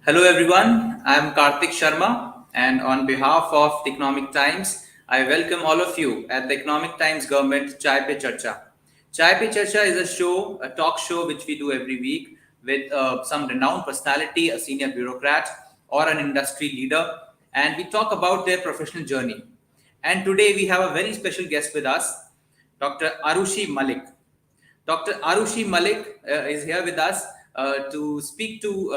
Hello everyone, I am Karthik Sharma and on behalf of the Economic Times, I welcome all of you at the Economic Times Government Chai Pe Charcha. Chai Pe Charcha is a talk show which we do every week with some renowned personality, a senior bureaucrat or an industry leader, and we talk about their professional journey. And today we have a very special guest with us, Dr. Arushi Malik. Dr. Arushi Malik is here with us to speak to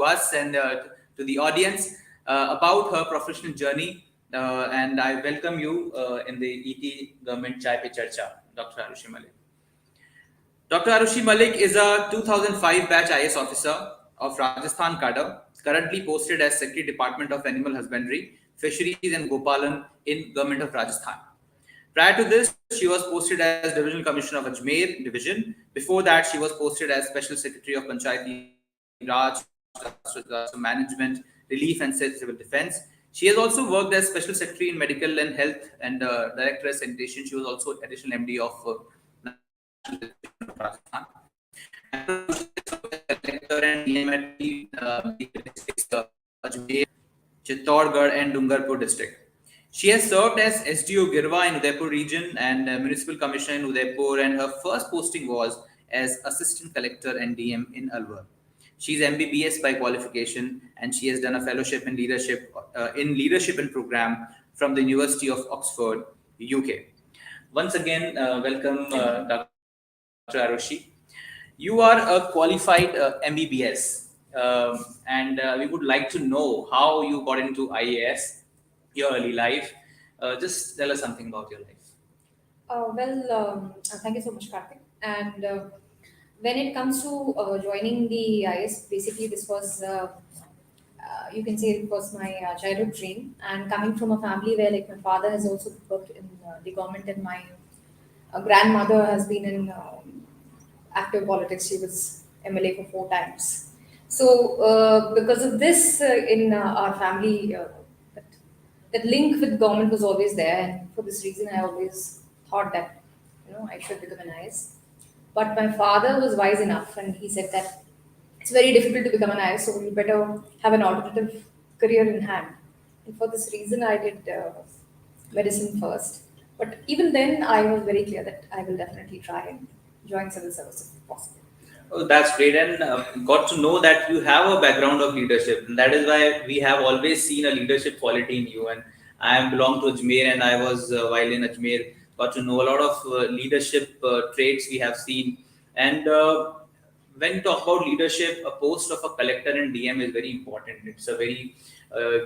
us and to the audience about her professional journey. And I welcome you in the ET Government Chai Pe Charcha, Dr. Arushi Malik. Dr. Arushi Malik is a 2005 batch IAS officer of Rajasthan cadre, currently posted as Secretary Department of Animal Husbandry, Fisheries and Gopalan in Government of Rajasthan. Prior to this, she was posted as Divisional Commissioner of Ajmer Division. Before that, she was posted as Special Secretary of Panchayati Raj, Management, Relief and Civil Defence. She has also worked as Special Secretary in Medical and Health and Director of Sanitation. She was also additional MD of National Rajasthan. And she is a collector and DM at the districts Ajmer, Chittorgarh and Dungarpur district. She has served as SDO Girwa in Udaipur region and Municipal Commissioner in Udaipur, and her first posting was as Assistant Collector and DM in Alwar. She is MBBS by qualification, and she has done a fellowship in leadership and program from the University of Oxford, UK. Once again, welcome, Dr. Arushi. You are a qualified MBBS, and we would like to know how you got into IAS, your early life. Just tell us something about your life. Thank you so much, Karthik. And when it comes to joining the IS, basically this was, you can say it was my childhood dream. And coming from a family where like my father has also worked in the government and my grandmother has been in active politics. She was MLA for 4 times. So because of this in our family, that link with government was always there, and for this reason I always thought that I should become an IS. But my father was wise enough and he said that it's very difficult to become an IS, so you better have an alternative career in hand. And for this reason I did medicine first. But even then I was very clear that I will definitely try and join civil service if possible. Oh, that's great, and got to know that you have a background of leadership, and that is why we have always seen a leadership quality in you. And I belong to Ajmer, and I was while in Ajmer, got to know a lot of leadership traits we have seen. And when you talk about leadership, a post of a collector and DM is very important. It's a very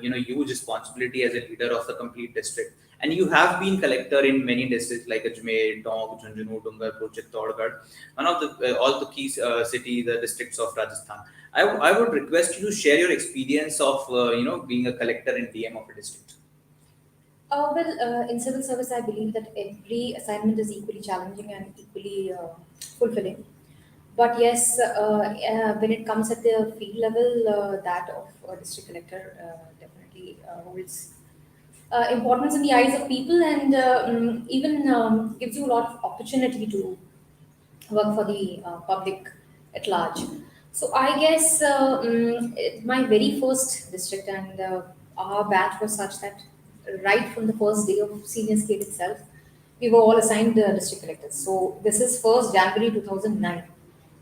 huge responsibility as a leader of the complete district. And you have been collector in many districts like Ajmer, Tonk, Jhunjhunu, Dungarpur, Chittorgarh, one of the all the key cities, the districts of Rajasthan. I would request you to share your experience of being a collector and DM of a district. In civil service, I believe that every assignment is equally challenging and equally fulfilling. But yes, when it comes at the field level, that of a district collector definitely holds importance in the eyes of people, and even gives you a lot of opportunity to work for the public at large. So I guess my very first district and our batch was such that right from the first day of senior scale itself, we were all assigned district collectors. So this is 1st January 2009,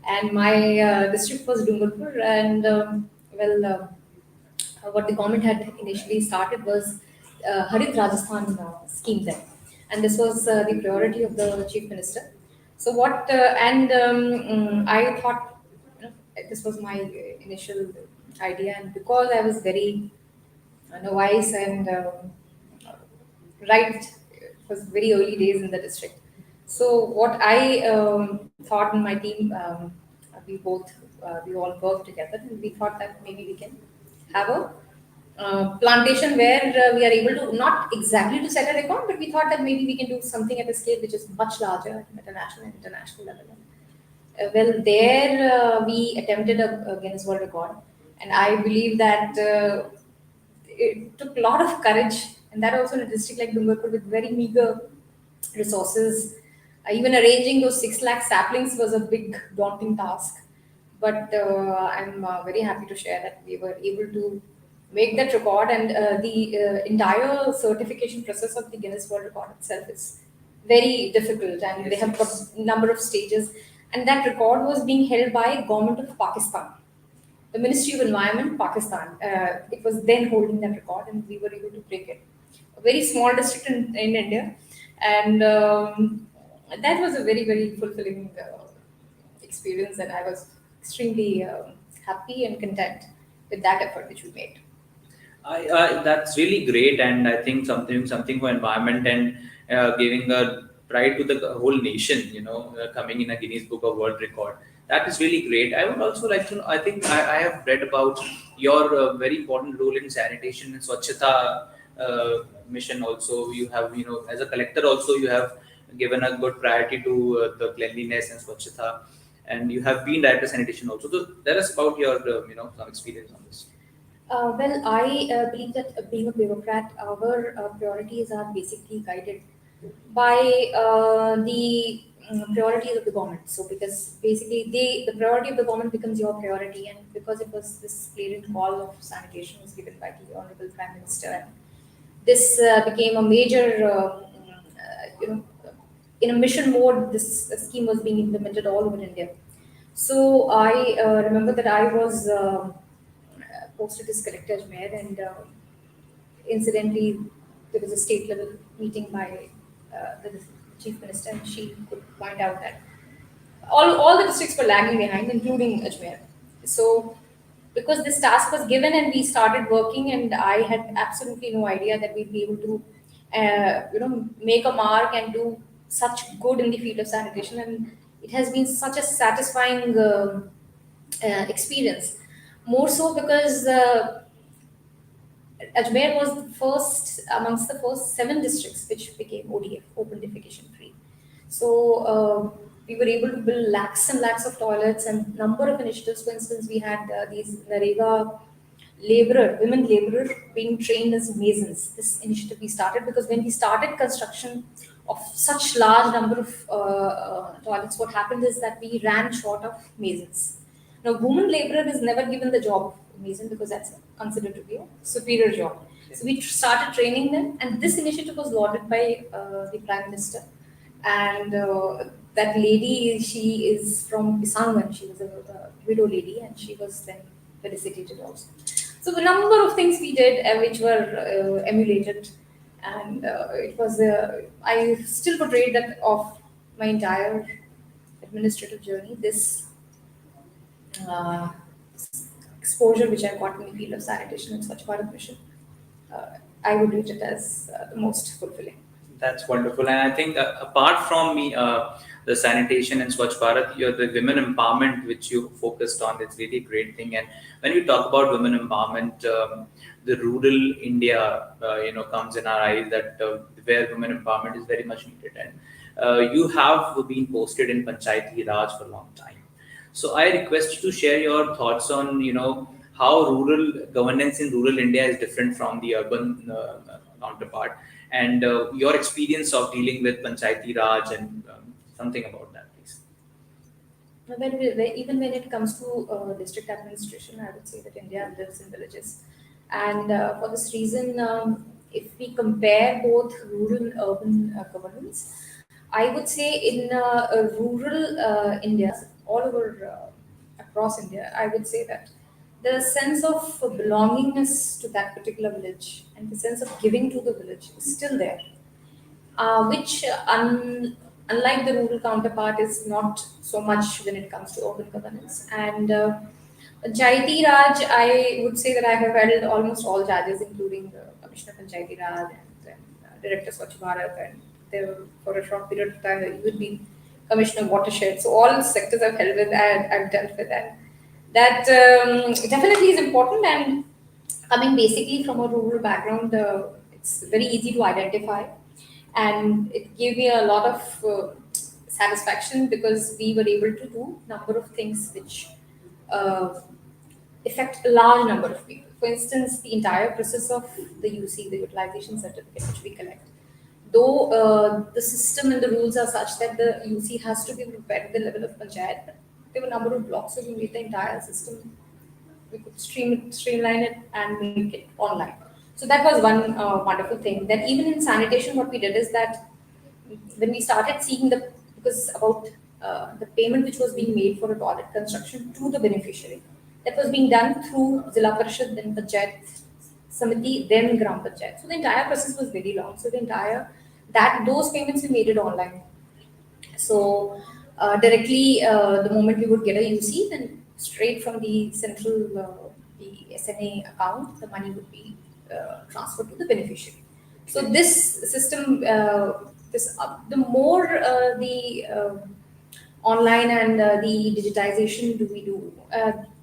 and my district was Dungarpur, and what the government had initially started was Harit Rajasthan scheme then, and this was the priority of the chief minister. So what and I thought this was my initial idea, and because I was very novice and right, it was very early days in the district. So what I thought in my team, we all worked together, and we thought that maybe we can have a plantation where we are able to not exactly to set a record, but we thought that maybe we can do something at a scale which is much larger at a national and international level. There we attempted a Guinness World Record, and I believe that it took a lot of courage, and that also in a district like Dungarpur with very meager resources. Even arranging those 6 lakh saplings was a big daunting task. But I'm very happy to share that we were able to make that record, and the entire certification process of the Guinness World Record itself is very difficult, and they have got number of stages, and that record was being held by Government of Pakistan, the Ministry of Environment, Pakistan. It was then holding that record, and we were able to break it. A very small district in India, and that was a very, very fulfilling experience, and I was extremely happy and content with that effort which we made. That's really great, and I think something for environment and giving a pride to the whole nation. Coming in a Guinness Book of World Record. That is really great. I would also like to know. I think I have read about your very important role in sanitation and Swachhata mission. Also, you have as a collector also you have given a good priority to the cleanliness and Swachhata, and you have been director sanitation also. So tell us about your some experience on this. Well, I believe that being a bureaucrat, our priorities are basically guided by the priorities of the government. So, because basically the priority of the government becomes your priority, and because it was this blatant call of sanitation was given by the Honorable Prime Minister, and this became a major, in a mission mode. This scheme was being implemented all over India. So I remember that I was posted as collector Ajmer, and incidentally, there was a state level meeting by the chief minister, and she could point out that all the districts were lagging behind, including Ajmer. So, because this task was given and we started working, and I had absolutely no idea that we'd be able to, make a mark and do such good in the field of sanitation, and it has been such a satisfying experience. More so because Ajmer was the first amongst the first 7 districts which became ODF, open defecation free. So we were able to build lakhs and lakhs of toilets and number of initiatives. For instance, we had these Narega women laborer being trained as masons. This initiative we started because when we started construction of such large number of toilets, what happened is that we ran short of masons. Now, woman laborer is never given the job of mason because that's considered to be a superior job. So we started training them, and this initiative was lauded by the Prime Minister. And that lady, she is from Pisangan. She was a widow lady, and she was then felicitated also. So a number of things we did which were emulated, and it was I still portrayed that of my entire administrative journey. This uh, exposure which I got in the field of sanitation and Swachh Bharat mission, I would rate it as the most fulfilling. That's wonderful, and I think apart from the sanitation and Swachh Bharat, the women empowerment which you focused on, it's really a great thing. And when we talk about women empowerment, the rural India, comes in our eyes that where women empowerment is very much needed. And you have been posted in Panchayati Raj for a long time. So I request you to share your thoughts on, how rural governance in rural India is different from the urban counterpart, and your experience of dealing with Panchayati Raj and something about that, please. Even when it comes to district administration, I would say that India lives in villages. And for this reason, if we compare both rural and urban governance, I would say in rural India, all over across India, I would say that the sense of belongingness to that particular village and the sense of giving to the village is still there, which, unlike the rural counterpart, is not so much when it comes to urban governance. And Panchayati Raj, I would say that I have held almost all charges, including the Commissioner of Panchayati Raj and then Director Swachh Bharat, and there for a short period of time you would be Commissioner of Watershed. So all sectors I've held with and I've dealt with, and that definitely is important. And coming basically from a rural background, it's very easy to identify, and it gave me a lot of satisfaction because we were able to do number of things which uh, affect a large number of people. For instance, the entire process of the UC, the utilization certificate which we collect, though the system and the rules are such that the UC has to be prepared at the level of panchayat, there were a number of blocks, so we made the entire system. We could streamline it and make it online. So that was one wonderful thing. Then even in sanitation, what we did is that when we started seeing because about the payment which was being made for a toilet construction to the beneficiary, that was being done through Zilla Parishad, then Panchayat Samiti, then Gram Panchayat. So the entire process was very long. So the entire that those payments we made it online. So directly, the moment we would get a UC, then straight from the central, the SNA account, the money would be transferred to the beneficiary. So this system, the more the online and the digitization do we do,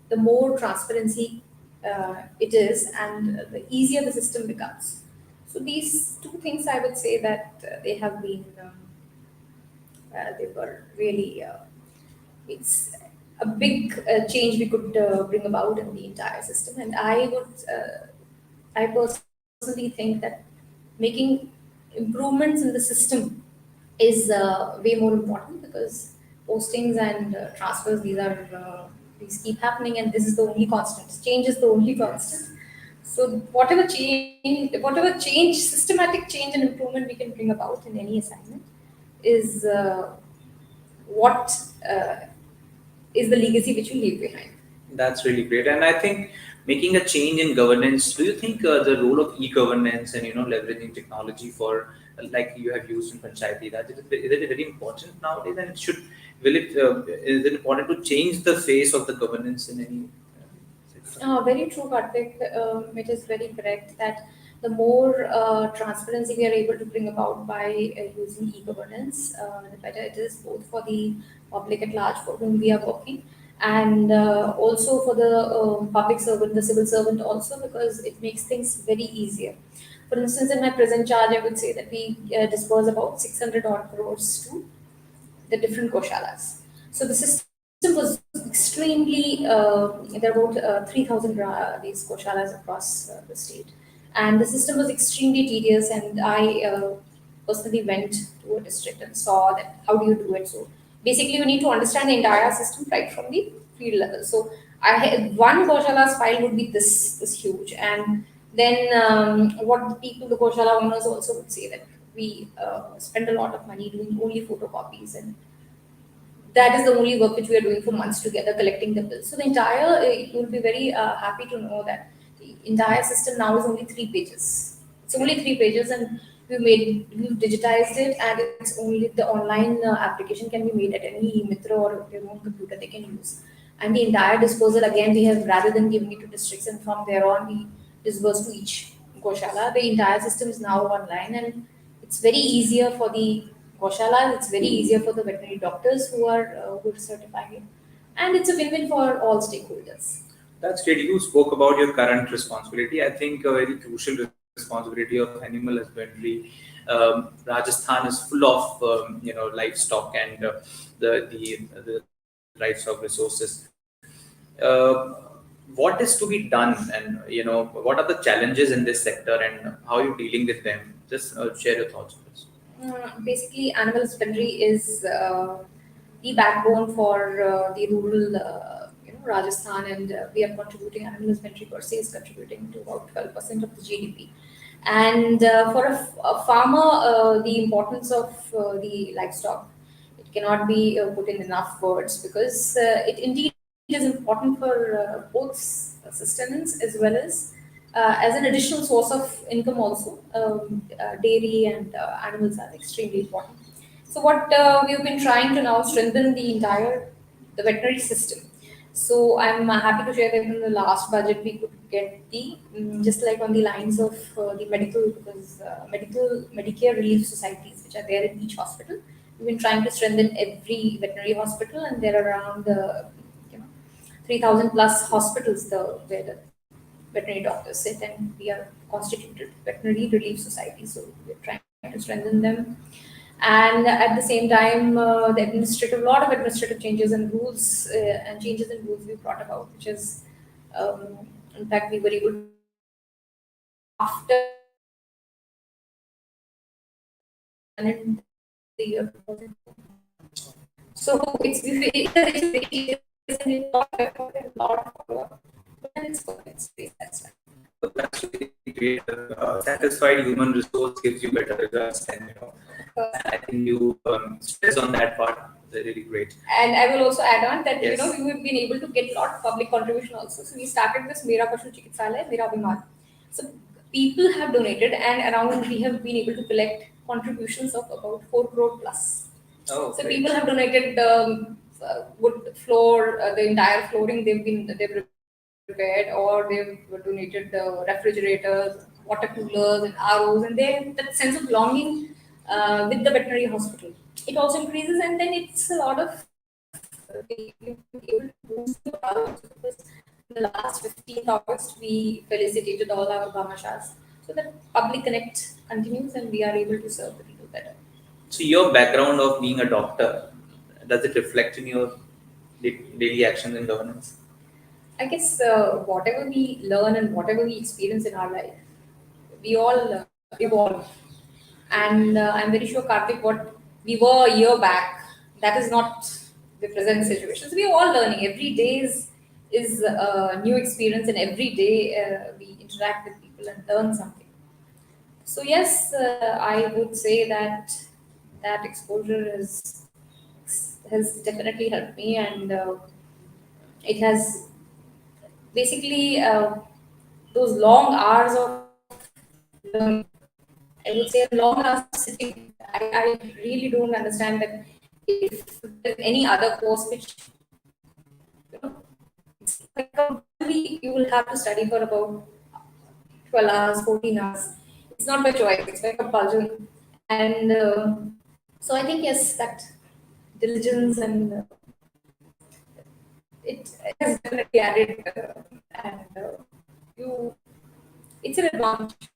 the more transparency it is, and the easier the system becomes. So these two things, I would say that they have been. They were really, it's a big change we could bring about in the entire system. And I personally think that making improvements in the system is way more important, because postings and transfers, these keep happening, and this is the only constant. Change is the only constant. So whatever change, systematic change and improvement we can bring about in any assignment is what uh, is the legacy which we leave behind. That's really great. And I think making a change in governance, do you think the role of e-governance and leveraging technology for like you have used in Panchayati Raj, is it very important nowadays? And is it important to change the face of the governance in any sector? Very true, Karthik. It is very correct that the more transparency we are able to bring about by using e-governance, the better it is, both for the public at large for whom we are working, and also for the public servant, the civil servant also, because it makes things very easier. For instance, in my present charge, I would say that we disperse about 600 odd crores to the different goshalas. So the system was extremely, there are about 3,000 these goshalas across the state. And the system was extremely tedious, and I personally went to a district and saw that how do you do it. So basically, you need to understand the entire system right from the field level. So I had one goshala's file would be this huge, and then what the people, the goshala owners also would say that we spend a lot of money doing only photocopies, and that is the only work which we are doing for months together, collecting the bills. So the entire, you'll be very happy to know that the entire system now is only 3 pages. It's only 3 pages, and we've digitized it, and it's only the online application can be made at any Mitra or their own computer they can use. And the entire disposal, again, we have, rather than giving it to districts and from there on we disburse to each Goshala, the entire system is now online, and it's very easier for the Goshalas, it's very easier for the veterinary doctors who are certifying, and it's a win-win for all stakeholders. That's great. You spoke about your current responsibility. I think a very crucial responsibility of animal husbandry. Rajasthan is full of livestock and the livestock resources. Uh, what is to be done, and what are the challenges in this sector, and how are you dealing with them? Just share your thoughts on this. Basically, animal husbandry is the backbone for the rural, Rajasthan, and we are contributing. Animal husbandry per se is contributing to about 12% of the GDP. And for a farmer, the importance of the livestock, it cannot be put in enough words, because it indeed is important for both sustenance as well as an additional source of income also. Dairy and animals are extremely important. So what we've been trying to now strengthen the veterinary system. So I'm happy to share that in the last budget we could get just like on the lines of the medical, because Medicare relief societies which are there in each hospital. We've been trying to strengthen every veterinary hospital, and there are around 3,000 plus hospitals where the veterinary doctors sit, and we are constituted veterinary relief society. So we're trying to strengthen them, and at the same time, lot of administrative changes and rules and changes in rules we brought about, which is, in fact, we were able to, after in the year 2000. So it's very easy and a lot of follow-up. But then it's good. It's very satisfying. So that's really great. Satisfied human resource gives you better results, and I think you stress on that part. They're really great. And I will also add on that Yes. we have been able to get a lot of public contribution also. So we started this Mera Pashu Chikitsalaya, Mera Abhiman. So people have donated, and around we have been able to collect contributions of about 4 crore plus. Oh, So great. people have donated wood floor, the entire flooring they've prepared, or they've donated the refrigerators, water coolers, and ROs, and they have that sense of belonging with the veterinary hospital. It also increases, and then it's a lot of able to boost the hours, because in the last 15th August we felicitated all our Bhamashas. So that public connect continues, and we are able to serve the people better. So your background of being a doctor, does it reflect in your daily actions and governance? I guess whatever we learn and whatever we experience in our life, we all evolve. And I'm very sure, Karthik, what we were a year back, that is not the present situation. So we are all learning. Every day is a new experience, and every day we interact with people and learn something. So yes, I would say that that exposure has definitely helped me, and it has basically those long hours of learning. I would say long hours of sitting. I really don't understand that if there's any other course which it's like a week you will have to study for about 12 hours, 14 hours. It's not by choice, it's by compulsion. And so I think, yes, that diligence and it has definitely added, and it's an advantage.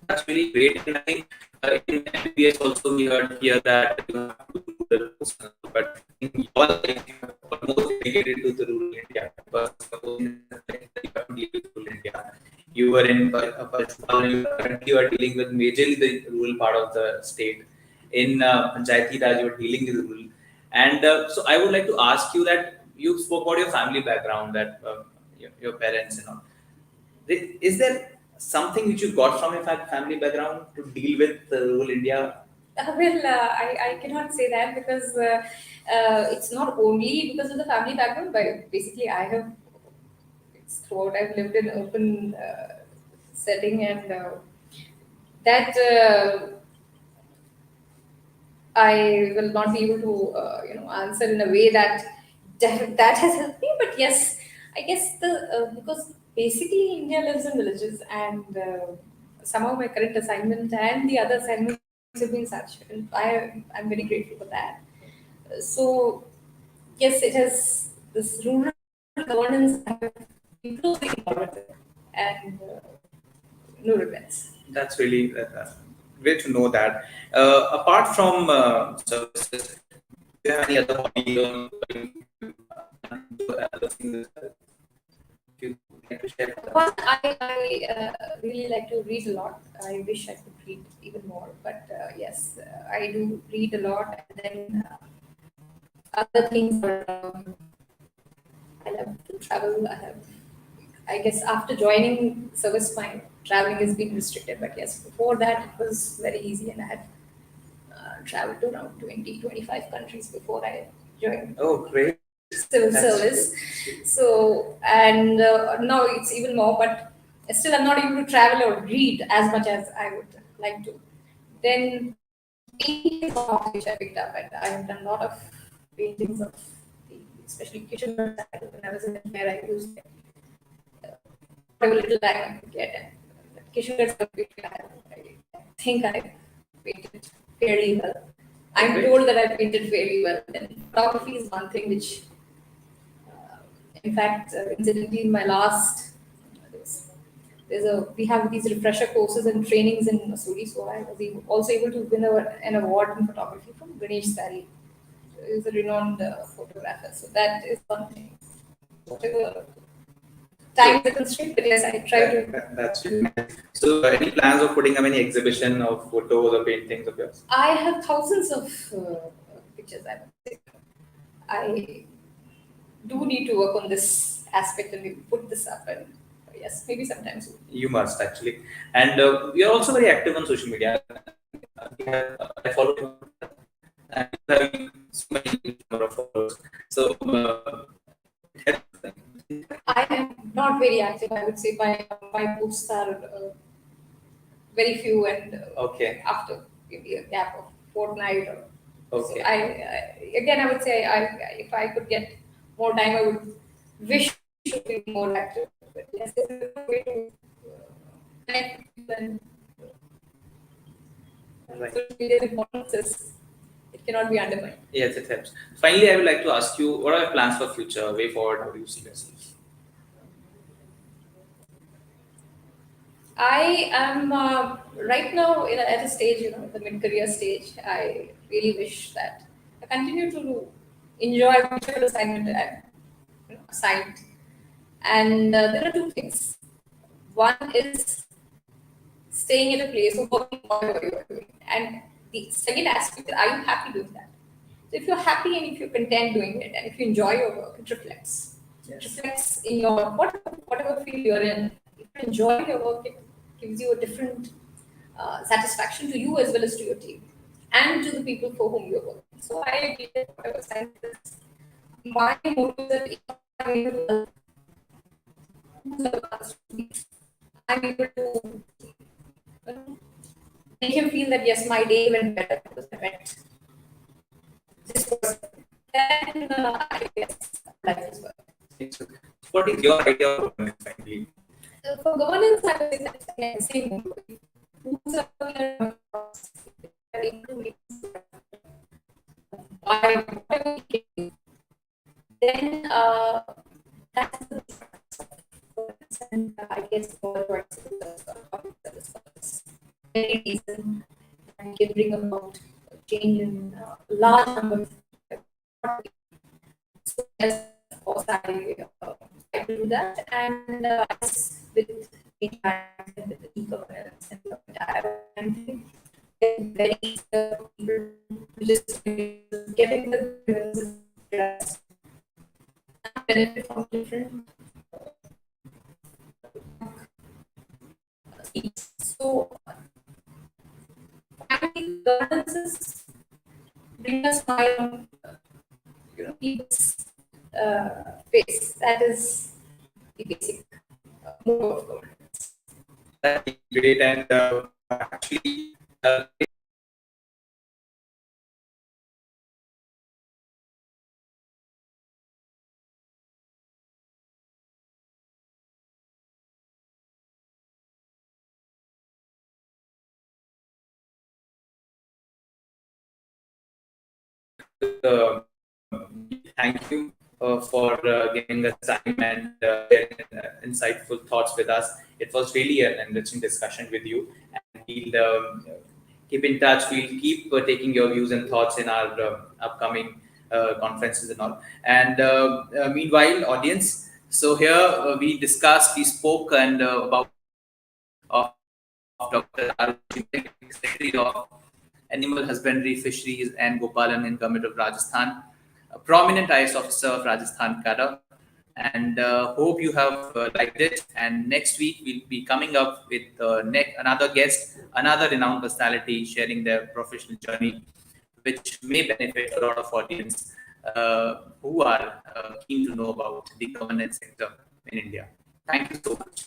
That's really great. And I think in MBBS also we heard here that you have to do the rules, but in your life you are almost dedicated to the rural India, because you have to deal with rural India. You were in Pachmal, currently you are dealing with majorly the rural part of the state. In Panchayati Raj, you are dealing with rural. And so I would like to ask you that you spoke about your family background, that your parents and all. Is there something which you got from your family background to deal with rural India? I cannot say that, because it's not only because of the family background, but basically I have, it's throughout I've lived in open setting, and that I will not be able to answer in a way that has helped me. But yes, I guess the because basically India lives in villages, and somehow my current assignment and the other assignments have been such, and I'm very grateful for that. So yes, it has this rural governance have been closely involved with, and no regrets. That's really great to know that. Apart from services, do you have any other hobby or other things that you like to share? Well, I really like to read a lot. I wish I could read even more, but yes, I do read a lot. And then other things are, I love to travel. I guess after joining service, my traveling has been restricted. But yes, before that, it was very easy, and I had traveled to around 20, 25 countries before I joined Oh, great. civil That's service. So, and now it's even more, but still I'm not able to travel or read as much as I would like to. Then painting is a hobby which I picked up, and I have done a lot of paintings of especially kitchen when I was in where I used whatever little time I could get, and the kitchen I think I painted fairly well. I'm great. told that I painted fairly well. And photography is one thing which in fact, incidentally, in my last, we have these refresher courses and trainings in Missouri, so I was also able to win an award in photography from Ganesh Sari, who is a renowned photographer. So that is one thing. Whatever time is a constraint, but yes, I try to. That's really nice. So, any plans of putting up any exhibition of photos or paintings of yours? I have thousands of teachers, I would say. I do need to work on this aspect and maybe put this up, and yes, maybe sometimes. You must actually. And we are also very active on social media. I follow you and having so many number of followers. So it helps. I am not very active. I would say my posts are very few, and Okay. after maybe a gap of fortnight or Okay. so. I would say if I could get more time, I would wish to be more active. But yes, there is a way to connect with people, and Right. social media's importance is it cannot be undermined. Yes, it helps. Finally, I would like to ask you, what are your plans for future, way forward? How do you see yourself? I am right now at a stage, the mid-career stage. I really wish that I continue to enjoy whichever assignment I'm assigned. And there are two things. One is staying at a place of working whatever you are doing. And the second aspect is, are you happy doing that? So if you're happy and if you're content doing it and if you enjoy your work, it reflects. It reflects in your whatever field you're in. If you enjoy your work, it gives you a different satisfaction to you as well as to your team and to the people for whom you're working. So I believe that whatever science is, my motive is that if I'm able to I'm able to make him feel that yes, my day went better because I met this person. Then I guess life is well. What is your idea of governance, finally? For governance, I would say that's again the same. Who's a whatever we can, then that's the and I guess for very decent and can bring about change in a large number of so yes, of course I do that, and with the e-governance and everything, very just getting the benefit from different so family governances bring us my own people's face. That is the basic move of governance. That's great, and actually, uh, thank you for giving us time and sharing insightful thoughts with us. It was really an enriching discussion with you, and we'll keep in touch. We'll keep taking your views and thoughts in our upcoming conferences and all. And meanwhile, audience, so here we spoke and about of Dr. Arushi Malik, Secretary of Animal Husbandry, Fisheries and Gopalan in Govt of Rajasthan, a prominent IAS officer of Rajasthan cadre. And hope you have liked it. And next week we'll be coming up with another guest, another renowned personality sharing their professional journey, which may benefit a lot of audience who are keen to know about the governance sector in India. Thank you so much.